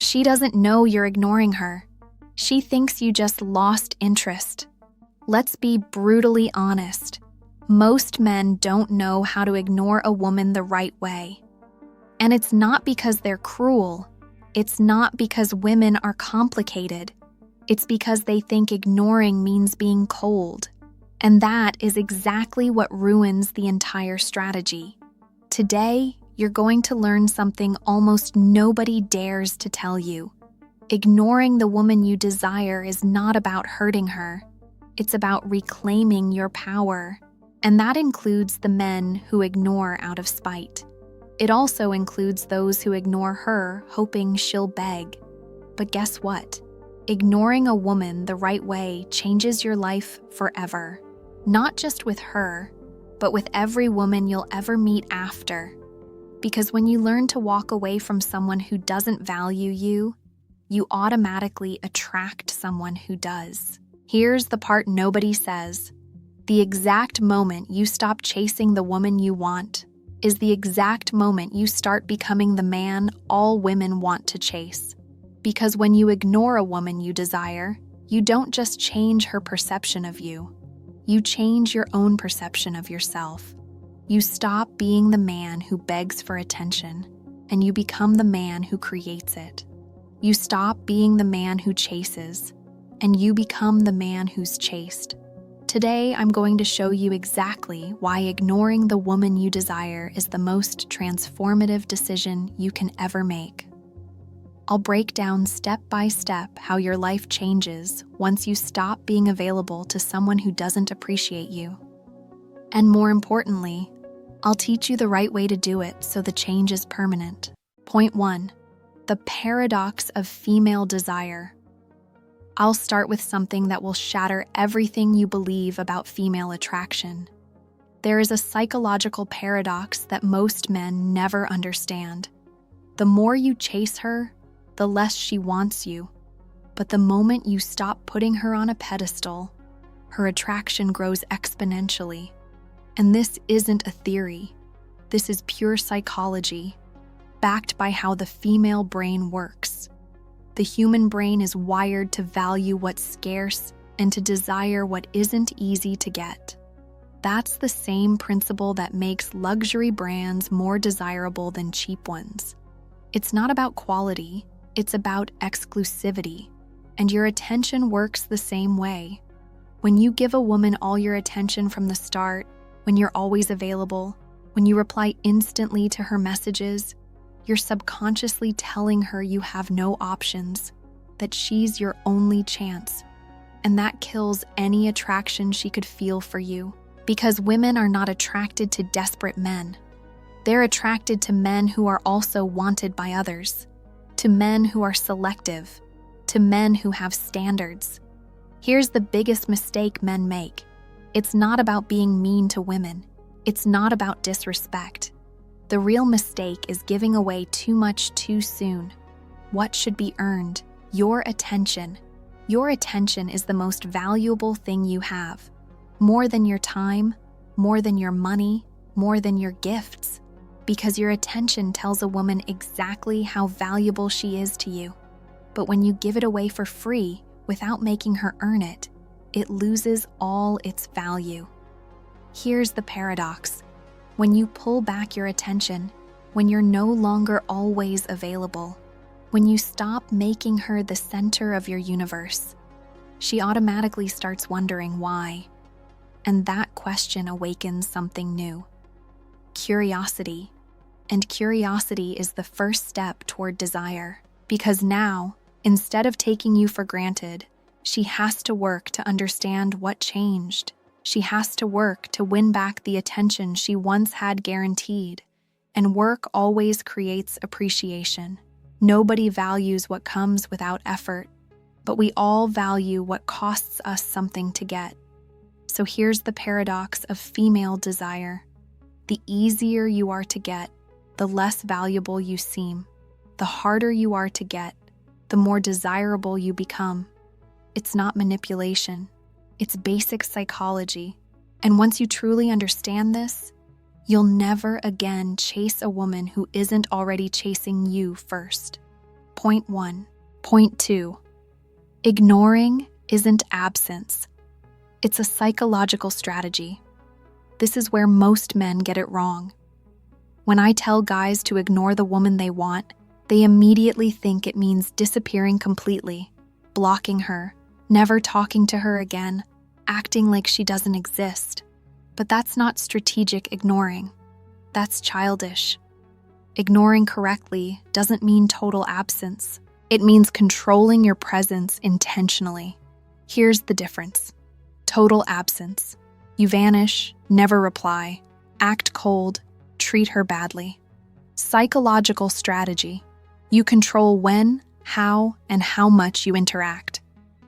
she doesn't know you're ignoring her. She thinks you just lost interest. Let's be brutally honest. Most men don't know how to ignore a woman the right way. And it's not because they're cruel. It's not because women are complicated. It's because they think ignoring means being cold. And that is exactly what ruins the entire strategy. Today, you're going to learn something almost nobody dares to tell you. Ignoring the woman you desire is not about hurting her. It's about reclaiming your power. And that includes the men who ignore out of spite. It also includes those who ignore her, hoping she'll beg. But guess what? Ignoring a woman the right way changes your life forever. Not just with her, but with every woman you'll ever meet after. Because when you learn to walk away from someone who doesn't value you, you automatically attract someone who does. Here's the part nobody says. The exact moment you stop chasing the woman you want is the exact moment you start becoming the man all women want to chase. Because when you ignore a woman you desire, you don't just change her perception of you. You change your own perception of yourself. You stop being the man who begs for attention, and you become the man who creates it. You stop being the man who chases, and you become the man who's chased. Today, I'm going to show you exactly why ignoring the woman you desire is the most transformative decision you can ever make. I'll break down step by step how your life changes once you stop being available to someone who doesn't appreciate you. And more importantly, I'll teach you the right way to do it so the change is permanent. Point 1. The paradox of female desire. I'll start with something that will shatter everything you believe about female attraction. There is a psychological paradox that most men never understand. The more you chase her, the less she wants you. But the moment you stop putting her on a pedestal, her attraction grows exponentially. And this isn't a theory. This is pure psychology, backed by how the female brain works. The human brain is wired to value what's scarce and to desire what isn't easy to get. That's the same principle that makes luxury brands more desirable than cheap ones. It's not about quality, it's about exclusivity. And your attention works the same way. When you give a woman all your attention from the start, when you're always available, when you reply instantly to her messages, you're subconsciously telling her you have no options, that she's your only chance. And that kills any attraction she could feel for you. Because women are not attracted to desperate men. They're attracted to men who are also wanted by others, to men who are selective, to men who have standards. Here's the biggest mistake men make. It's not about being mean to women. It's not about disrespect. The real mistake is giving away too much too soon. What should be earned? Your attention. Your attention is the most valuable thing you have. More than your time, more than your money, more than your gifts. Because your attention tells a woman exactly how valuable she is to you. But when you give it away for free, without making her earn it, it loses all its value. Here's the paradox. When you pull back your attention, when you're no longer always available, when you stop making her the center of your universe, she automatically starts wondering why. And that question awakens something new. Curiosity. And curiosity is the first step toward desire. Because now, instead of taking you for granted, she has to work to understand what changed. She has to work to win back the attention she once had guaranteed. And work always creates appreciation. Nobody values what comes without effort, but we all value what costs us something to get. So here's the paradox of female desire. The easier you are to get, the less valuable you seem. The harder you are to get, the more desirable you become. It's not manipulation. It's basic psychology. And once you truly understand this, you'll never again chase a woman who isn't already chasing you first. Point 1. Point 2. Ignoring isn't absence. It's a psychological strategy. This is where most men get it wrong. When I tell guys to ignore the woman they want, they immediately think it means disappearing completely, blocking her, never talking to her again, acting like she doesn't exist. But that's not strategic ignoring. That's childish. Ignoring correctly doesn't mean total absence. It means controlling your presence intentionally. Here's the difference. Total absence. You vanish, never reply, act cold, treat her badly. Psychological strategy. You control when, how, and how much you interact.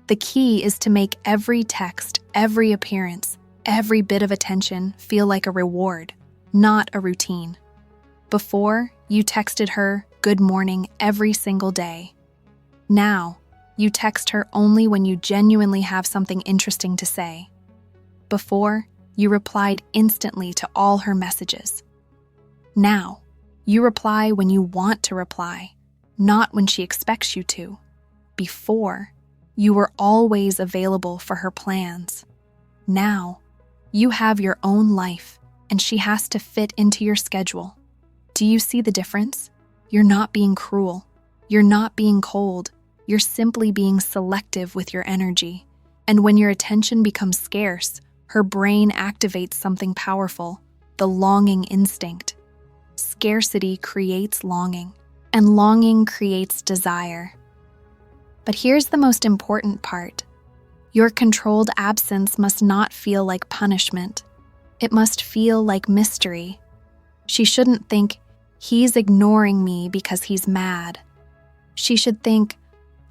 The key is to make every text, every appearance, every bit of attention feel like a reward, not a routine. Before, you texted her good morning every single day. Now, you text her only when you genuinely have something interesting to say. Before, you replied instantly to all her messages. Now, you reply when you want to reply, not when she expects you to. Before, you were always available for her plans. Now, you have your own life, and she has to fit into your schedule. Do you see the difference? You're not being cruel. You're not being cold. You're simply being selective with your energy. And when your attention becomes scarce, her brain activates something powerful, the longing instinct. Scarcity creates longing, and longing creates desire. But here's the most important part. Your controlled absence must not feel like punishment. It must feel like mystery. She shouldn't think, he's ignoring me because he's mad. She should think,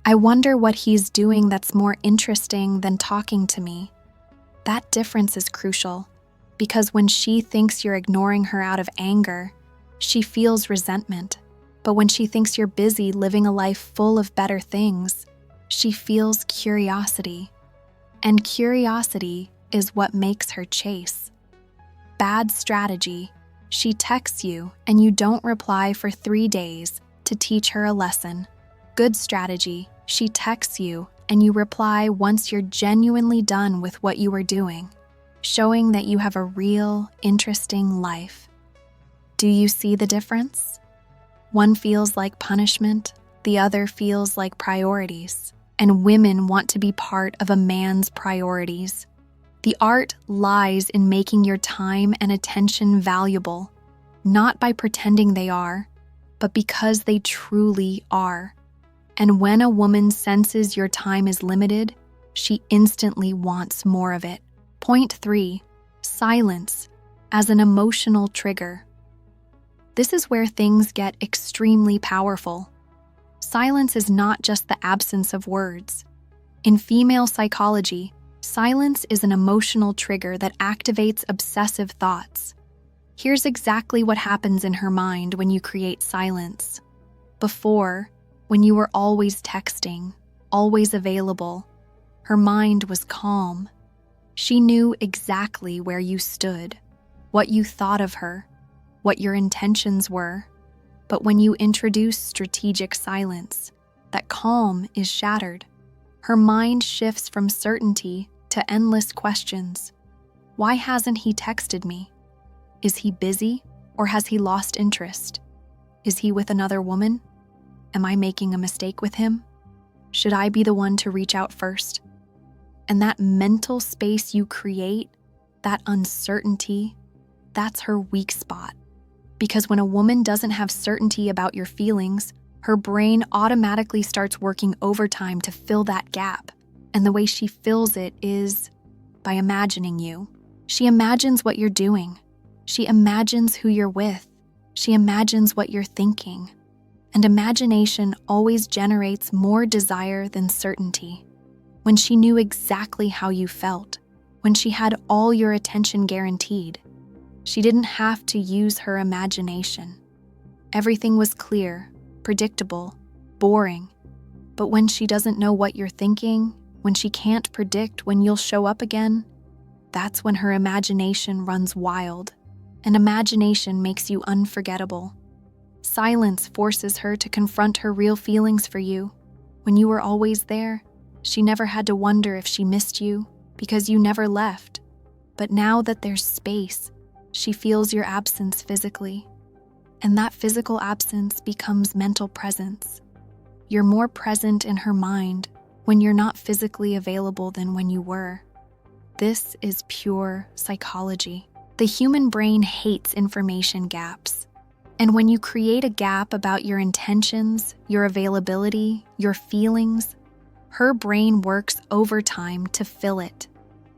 I wonder what he's doing that's more interesting than talking to me. That difference is crucial, because when she thinks you're ignoring her out of anger, she feels resentment. But when she thinks you're busy living a life full of better things, she feels curiosity. And curiosity is what makes her chase. Bad strategy. She texts you and you don't reply for 3 days to teach her a lesson. Good strategy. She texts you and you reply once you're genuinely done with what you were doing, showing that you have a real, interesting life. Do you see the difference? One feels like punishment, the other feels like priorities, and women want to be part of a man's priorities. The art lies in making your time and attention valuable, not by pretending they are, but because they truly are. And when a woman senses your time is limited, she instantly wants more of it. Point 3, silence as an emotional trigger. This is where things get extremely powerful. Silence is not just the absence of words. In female psychology, silence is an emotional trigger that activates obsessive thoughts. Here's exactly what happens in her mind when you create silence. Before, when you were always texting, always available, her mind was calm. She knew exactly where you stood, what you thought of her, what your intentions were. But when you introduce strategic silence, that calm is shattered. Her mind shifts from certainty to endless questions. Why hasn't he texted me? Is he busy, or has he lost interest? Is he with another woman? Am I making a mistake with him? Should I be the one to reach out first? And that mental space you create, that uncertainty, that's her weak spot. Because when a woman doesn't have certainty about your feelings, her brain automatically starts working overtime to fill that gap. And the way she fills it is by imagining you. She imagines what you're doing. She imagines who you're with. She imagines what you're thinking. And imagination always generates more desire than certainty. When she knew exactly how you felt, when she had all your attention guaranteed, she didn't have to use her imagination. Everything was clear, predictable, boring. But when she doesn't know what you're thinking, when she can't predict when you'll show up again, that's when her imagination runs wild. And imagination makes you unforgettable. Silence forces her to confront her real feelings for you. When you were always there, she never had to wonder if she missed you because you never left. But now that there's space, she feels your absence physically. And that physical absence becomes mental presence. You're more present in her mind when you're not physically available than when you were. This is pure psychology. The human brain hates information gaps. And when you create a gap about your intentions, your availability, your feelings, her brain works overtime to fill it.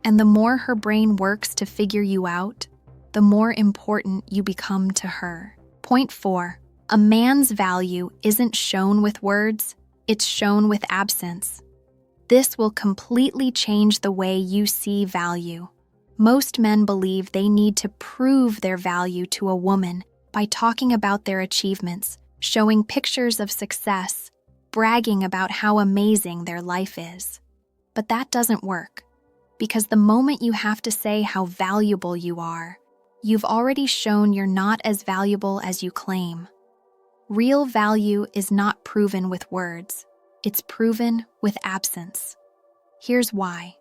And the more her brain works to figure you out, the more important you become to her. Point 4. A man's value isn't shown with words, it's shown with absence. This will completely change the way you see value. Most men believe they need to prove their value to a woman by talking about their achievements, showing pictures of success, bragging about how amazing their life is. But that doesn't work, because the moment you have to say how valuable you are, you've already shown you're not as valuable as you claim. Real value is not proven with words, it's proven with absence. Here's why.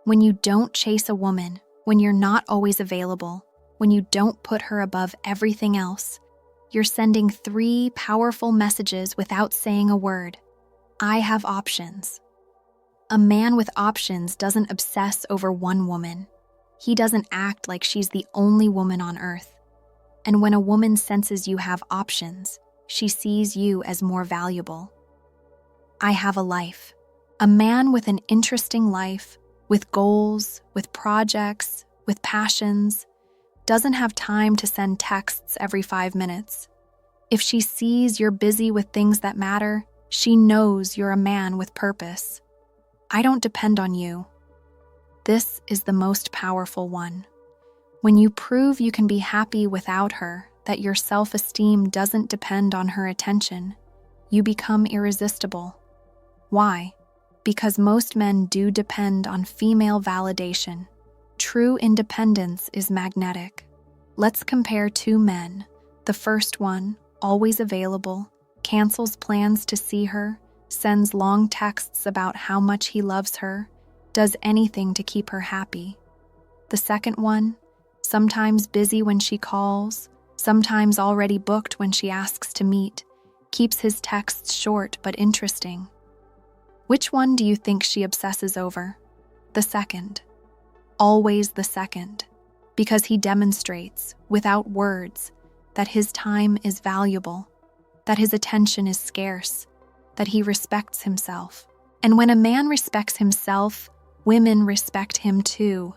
When you don't chase a woman, when you're not always available, when you don't put her above everything else, you're sending 3 powerful messages without saying a word. I have options. A man with options doesn't obsess over one woman. He doesn't act like she's the only woman on earth. And when a woman senses you have options, she sees you as more valuable. I have a life. A man with an interesting life, with goals, with projects, with passions, doesn't have time to send texts every 5 minutes. If she sees you're busy with things that matter, she knows you're a man with purpose. I don't depend on you. This is the most powerful one. When you prove you can be happy without her, that your self-esteem doesn't depend on her attention, you become irresistible. Why? Because most men do depend on female validation. True independence is magnetic. Let's compare 2 men. The first one, always available, cancels plans to see her, sends long texts about how much he loves her, does anything to keep her happy. The second one, sometimes busy when she calls, sometimes already booked when she asks to meet, keeps his texts short but interesting. Which one do you think she obsesses over? The second. Always the second, because he demonstrates, without words, that his time is valuable, that his attention is scarce, that he respects himself. And when a man respects himself, women respect him too.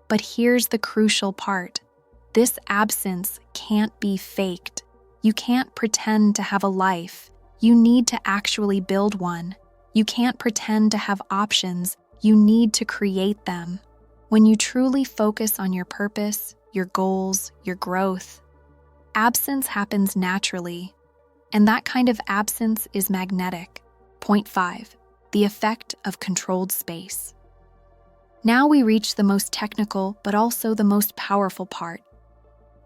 But here's the crucial part. This absence can't be faked. You can't pretend to have a life. You need to actually build one. You can't pretend to have options. You need to create them. When you truly focus on your purpose, your goals, your growth, absence happens naturally, and that kind of absence is magnetic. Point 5. The effect of controlled space. Now we reach the most technical, but also the most powerful part.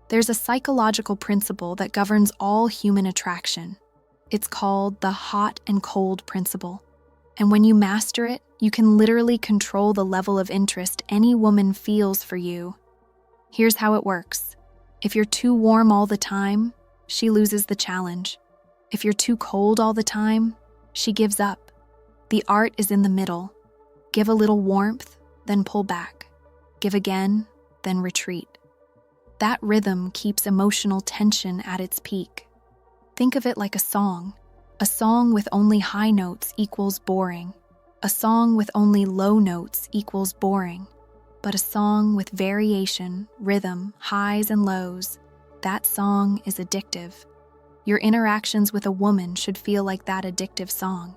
There's a psychological principle that governs all human attraction. It's called the hot and cold principle. And when you master it, you can literally control the level of interest any woman feels for you. Here's how it works. If you're too warm all the time, she loses the challenge. If you're too cold all the time, she gives up. The art is in the middle. Give a little warmth, then pull back. Give again, then retreat. That rhythm keeps emotional tension at its peak. Think of it like a song. A song with only high notes equals boring. A song with only low notes equals boring. But a song with variation, rhythm, highs and lows, that song is addictive. Your interactions with a woman should feel like that addictive song.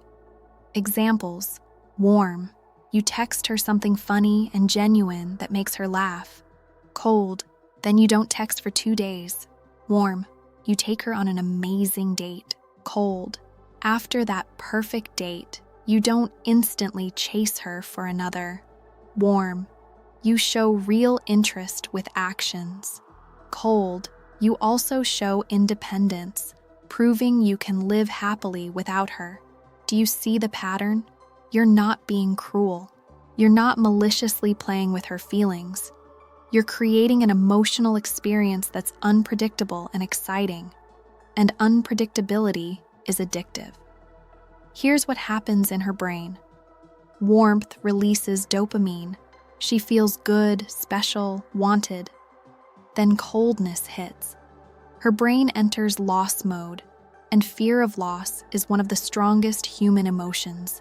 Examples: warm. You text her something funny and genuine that makes her laugh. Cold. Then you don't text for 2 days. Warm. You take her on an amazing date. Cold. After that perfect date, you don't instantly chase her for another. Warm. You show real interest with actions. Cold. You also show independence, proving you can live happily without her. Do you see the pattern? You're not being cruel. You're not maliciously playing with her feelings. You're creating an emotional experience that's unpredictable and exciting. And unpredictability is addictive. Here's what happens in her brain. Warmth releases dopamine. She feels good, special, wanted. Then coldness hits. Her brain enters loss mode, and fear of loss is one of the strongest human emotions.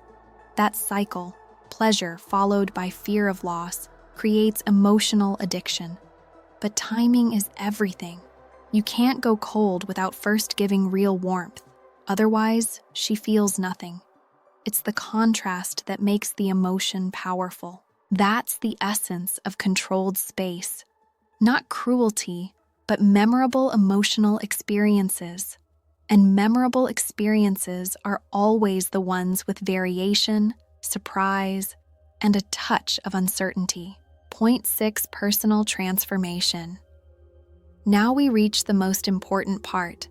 That cycle, pleasure followed by fear of loss, creates emotional addiction. But timing is everything. You can't go cold without first giving real warmth. Otherwise, she feels nothing. It's the contrast that makes the emotion powerful. That's the essence of controlled space. Not cruelty, but memorable emotional experiences. And memorable experiences are always the ones with variation, surprise, and a touch of uncertainty. Point 6. Personal transformation. Now we reach the most important part.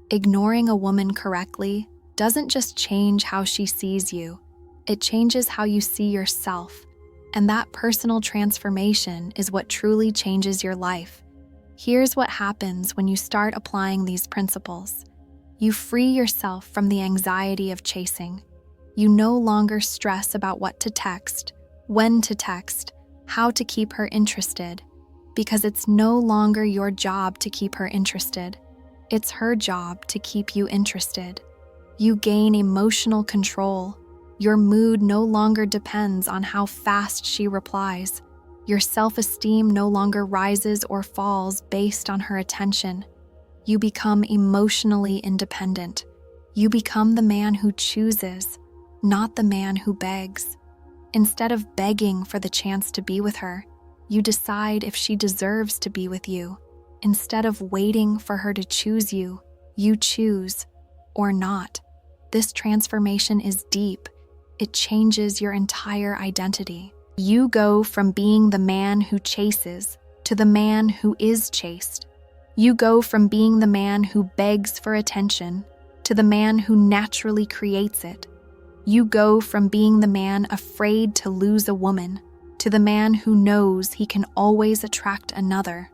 Ignoring a woman correctly doesn't just change how she sees you, it changes how you see yourself. And that personal transformation is what truly changes your life. Here's what happens when you start applying these principles. You free yourself from the anxiety of chasing. You no longer stress about what to text, when to text, how to keep her interested, because it's no longer your job to keep her interested. It's her job to keep you interested. You gain emotional control. Your mood no longer depends on how fast she replies. Your self-esteem no longer rises or falls based on her attention. You become emotionally independent. You become the man who chooses, not the man who begs. Instead of begging for the chance to be with her, you decide if she deserves to be with you. Instead of waiting for her to choose you, you choose, or not. This transformation is deep. It changes your entire identity. You go from being the man who chases to the man who is chased. You go from being the man who begs for attention to the man who naturally creates it. You go from being the man afraid to lose a woman to the man who knows he can always attract another.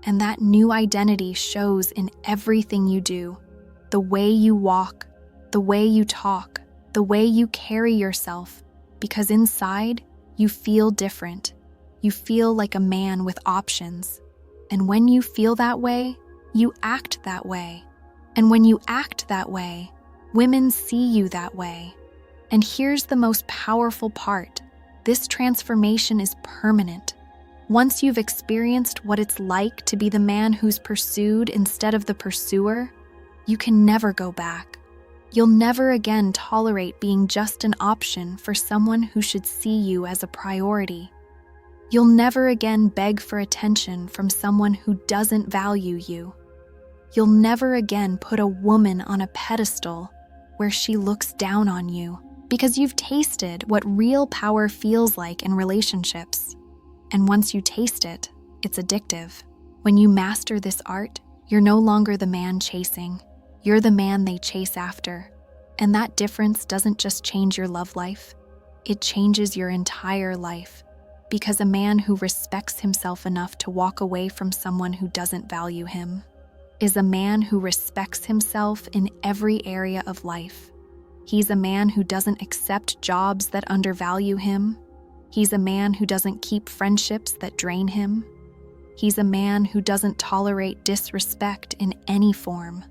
And that new identity shows in everything you do. The way you walk, the way you talk, the way you carry yourself, because inside, you feel different. You feel like a man with options. And when you feel that way, you act that way. And when you act that way, women see you that way. And here's the most powerful part. This transformation is permanent. Once you've experienced what it's like to be the man who's pursued instead of the pursuer, you can never go back. You'll never again tolerate being just an option for someone who should see you as a priority. You'll never again beg for attention from someone who doesn't value you. You'll never again put a woman on a pedestal where she looks down on you, because you've tasted what real power feels like in relationships. And once you taste it, it's addictive. When you master this art, you're no longer the man chasing. You're the man they chase after. And that difference doesn't just change your love life, it changes your entire life. Because a man who respects himself enough to walk away from someone who doesn't value him is a man who respects himself in every area of life. He's a man who doesn't accept jobs that undervalue him. He's a man who doesn't keep friendships that drain him. He's a man who doesn't tolerate disrespect in any form.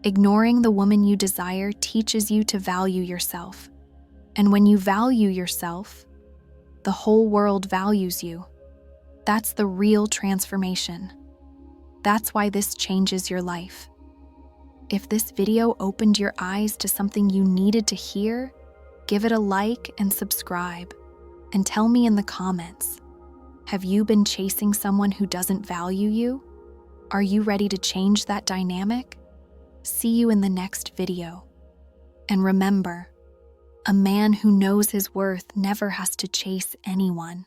Ignoring the woman you desire teaches you to value yourself. And when you value yourself, the whole world values you. That's the real transformation. That's why this changes your life. If this video opened your eyes to something you needed to hear, give it a like and subscribe. And tell me in the comments, have you been chasing someone who doesn't value you? Are you ready to change that dynamic? See you in the next video. And remember, a man who knows his worth never has to chase anyone.